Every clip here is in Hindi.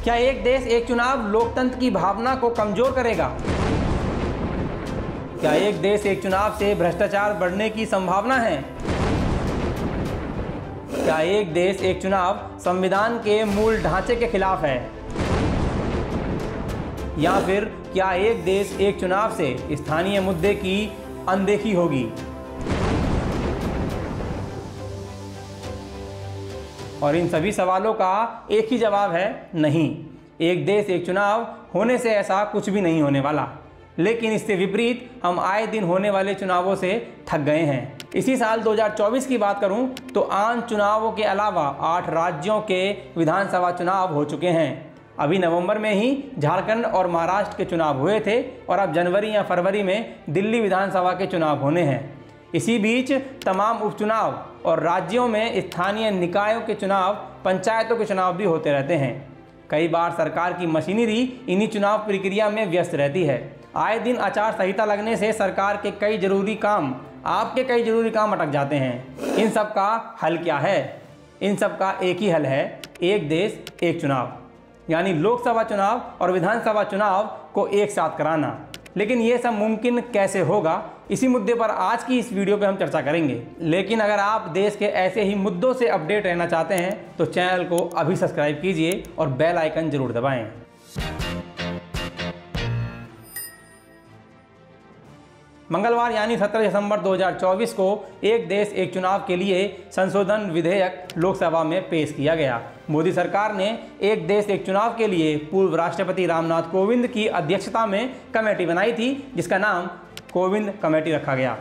क्या एक देश एक चुनाव लोकतंत्र की भावना को कमजोर करेगा? क्या एक देश एक चुनाव से भ्रष्टाचार बढ़ने की संभावना है? क्या एक देश एक चुनाव संविधान के मूल ढांचे के खिलाफ है? या फिर क्या एक देश एक चुनाव से स्थानीय मुद्दे की अनदेखी होगी? और इन सभी सवालों का एक ही जवाब है, नहीं। एक देश एक चुनाव होने से ऐसा कुछ भी नहीं होने वाला। लेकिन इससे विपरीत हम आए दिन होने वाले चुनावों से थक गए हैं। इसी साल 2024 की बात करूं तो आम चुनावों के अलावा 8 राज्यों के विधानसभा चुनाव हो चुके हैं। अभी नवंबर में ही झारखंड और महाराष्ट्र के चुनाव हुए थे और अब जनवरी या फरवरी में दिल्ली विधानसभा के चुनाव होने हैं। इसी बीच तमाम उपचुनाव और राज्यों में स्थानीय निकायों के चुनाव, पंचायतों के चुनाव भी होते रहते हैं। कई बार सरकार की मशीनरी इन्हीं चुनाव प्रक्रिया में व्यस्त रहती है। आए दिन आचार संहिता लगने से सरकार के कई जरूरी काम, आपके कई जरूरी काम अटक जाते हैं। इन सब का हल क्या है? इन सब का एक ही हल है, एक देश एक चुनाव, यानी लोकसभा चुनाव और विधानसभा चुनाव को एक साथ कराना। लेकिन ये सब मुमकिन कैसे होगा, इसी मुद्दे पर आज की इस वीडियो पे हम चर्चा करेंगे। लेकिन अगर आप देश के ऐसे ही मुद्दों से अपडेट रहना चाहते हैं तो चैनल को अभी सब्सक्राइब कीजिए और बेल आइकन जरूर दबाएं। मंगलवार यानी 17 दिसंबर 2024 को एक देश एक चुनाव के लिए संशोधन विधेयक लोकसभा में पेश किया गया। मोदी सरकार ने एक देश एक चुनाव के लिए पूर्व राष्ट्रपति रामनाथ कोविंद की अध्यक्षता में कमेटी बनाई थी, जिसका नाम कोविंद कमेटी रखा गया।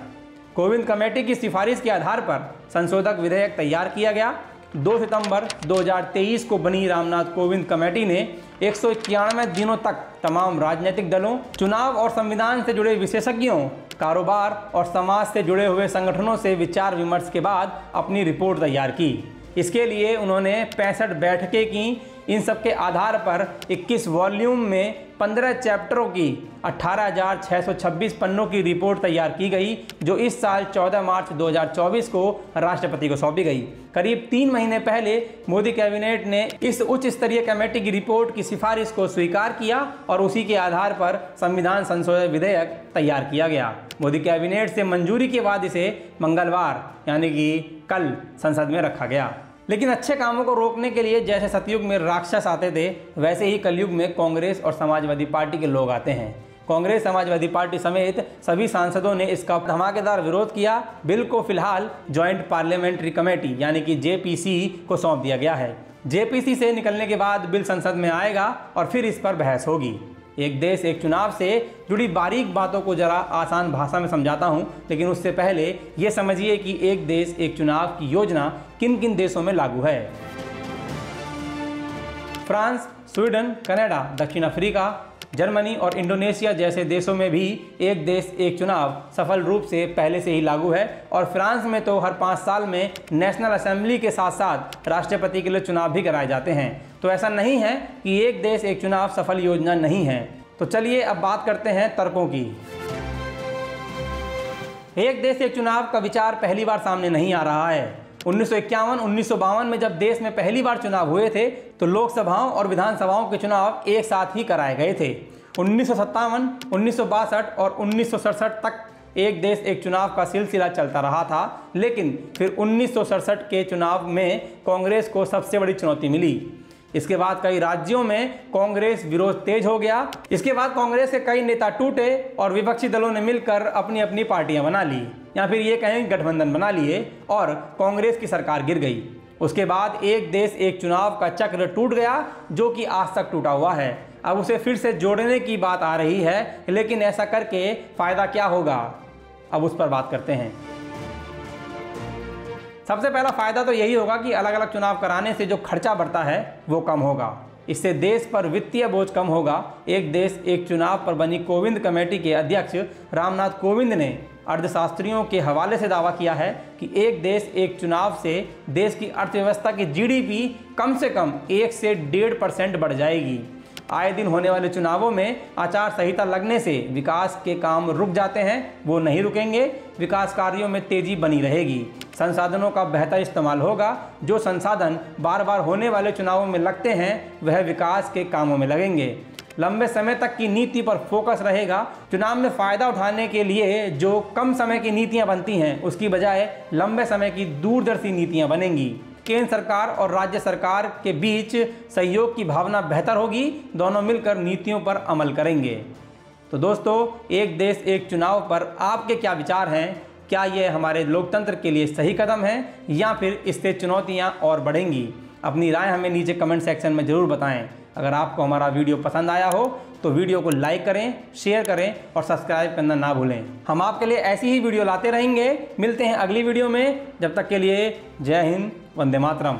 कोविंद कमेटी की सिफारिश के आधार पर संशोधक विधेयक तैयार किया गया। 2 सितंबर 2023 को बनी रामनाथ कोविंद कमेटी ने 191 दिनों तक तमाम राजनीतिक दलों, चुनाव और संविधान से जुड़े विशेषज्ञों, कारोबार और समाज से जुड़े हुए संगठनों से विचार विमर्श के बाद अपनी रिपोर्ट तैयार की। इसके लिए उन्होंने 65 बैठकें की। इन सब के आधार पर 21 वॉल्यूम में 15 चैप्टरों की 18,626 पन्नों की रिपोर्ट तैयार की गई, जो इस साल 14 मार्च 2024 को राष्ट्रपति को सौंपी गई। करीब 3 महीने पहले मोदी कैबिनेट ने इस उच्च स्तरीय कमेटी की रिपोर्ट की सिफारिश को स्वीकार किया और उसी के आधार पर संविधान संशोधन विधेयक तैयार किया गया। मोदी कैबिनेट से मंजूरी के बाद इसे मंगलवार यानी कि कल संसद में रखा गया। लेकिन अच्छे कामों को रोकने के लिए जैसे सतयुग में राक्षस आते थे, वैसे ही कलयुग में कांग्रेस और समाजवादी पार्टी के लोग आते हैं। कांग्रेस, समाजवादी पार्टी समेत सभी सांसदों ने इसका धमाकेदार विरोध किया। बिल को फिलहाल ज्वाइंट पार्लियामेंट्री कमेटी यानी कि जेपीसी को सौंप दिया गया है। जेपीसी से निकलने के बाद बिल संसद में आएगा और फिर इस पर बहस होगी। एक देश एक चुनाव से जुड़ी बारीक बातों को जरा आसान भाषा में समझाता हूं, लेकिन उससे पहले ये समझिए कि एक देश एक चुनाव की योजना किन किन देशों में लागू है। फ्रांस, स्वीडन, कनाडा, दक्षिण अफ्रीका, जर्मनी और इंडोनेशिया जैसे देशों में भी एक देश एक चुनाव सफल रूप से पहले से ही लागू है। और फ्रांस में तो हर 5 साल में नेशनल असेंबली के साथ साथ राष्ट्रपति के लिए चुनाव भी कराए जाते हैं। तो ऐसा नहीं है कि एक देश एक चुनाव सफल योजना नहीं है। तो चलिए अब बात करते हैं तर्कों की। एक देश एक चुनाव का विचार पहली बार सामने नहीं आ रहा है। 1951-1952 में जब देश में पहली बार चुनाव हुए थे तो लोकसभाओं और विधानसभाओं के चुनाव एक साथ ही कराए गए थे। 1957, 1962 और 1967 तक एक देश एक चुनाव का सिलसिला चलता रहा था। लेकिन फिर 1967 के चुनाव में कांग्रेस को सबसे बड़ी चुनौती मिली। इसके बाद कई राज्यों में कांग्रेस विरोध तेज हो गया। इसके बाद कांग्रेस के कई नेता टूटे और विपक्षी दलों ने मिलकर अपनी अपनी पार्टियां बना ली, या फिर ये कहें गठबंधन बना लिए और कांग्रेस की सरकार गिर गई। उसके बाद एक देश एक चुनाव का चक्र टूट गया, जो कि आज तक टूटा हुआ है। अब उसे फिर से जोड़ने की बात आ रही है, लेकिन ऐसा करके फायदा क्या होगा, अब उस पर बात करते हैं। सबसे पहला फायदा तो यही होगा कि अलग अलग चुनाव कराने से जो खर्चा बढ़ता है वो कम होगा। इससे देश पर वित्तीय बोझ कम होगा। एक देश एक चुनाव पर बनी कोविंद कमेटी के अध्यक्ष रामनाथ कोविंद ने अर्थशास्त्रियों के हवाले से दावा किया है कि एक देश एक चुनाव से देश की अर्थव्यवस्था की जीडीपी कम से कम 1 से 1.5% बढ़ जाएगी। आए दिन होने वाले चुनावों में आचार संहिता लगने से विकास के काम रुक जाते हैं, वो नहीं रुकेंगे। विकास कार्यों में तेजी बनी रहेगी। संसाधनों का बेहतर इस्तेमाल होगा। जो संसाधन बार बार होने वाले चुनावों में लगते हैं वह विकास के कामों में लगेंगे। लंबे समय तक की नीति पर फोकस रहेगा। चुनाव में फ़ायदा उठाने के लिए जो कम समय की नीतियां बनती हैं उसकी बजाय लंबे समय की दूरदर्शी नीतियां बनेंगी। केंद्र सरकार और राज्य सरकार के बीच सहयोग की भावना बेहतर होगी। दोनों मिलकर नीतियों पर अमल करेंगे। तो दोस्तों, एक देश एक चुनाव पर आपके क्या विचार हैं? क्या ये हमारे लोकतंत्र के लिए सही कदम है या फिर इससे चुनौतियां और बढ़ेंगी? अपनी राय हमें नीचे कमेंट सेक्शन में ज़रूर बताएं। अगर आपको हमारा वीडियो पसंद आया हो तो वीडियो को लाइक करें, शेयर करें और सब्सक्राइब करना ना भूलें। हम आपके लिए ऐसी ही वीडियो लाते रहेंगे। मिलते हैं अगली वीडियो में। जब तक के लिए जय हिंद, वंदे मातरम।